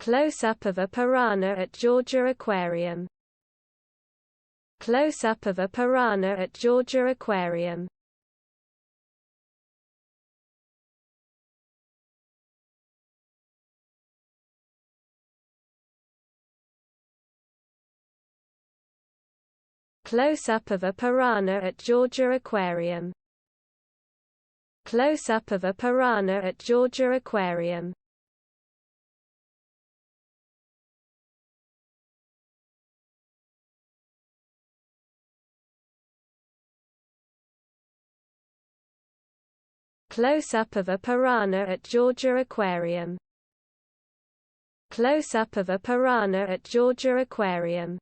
Close-up of a piranha at Georgia Aquarium. Close-up of a piranha at Georgia Aquarium. Close-up of a piranha at Georgia Aquarium. Close-up of a piranha at Georgia Aquarium. Close-up of a piranha at Georgia Aquarium. Close-up of a piranha at Georgia Aquarium.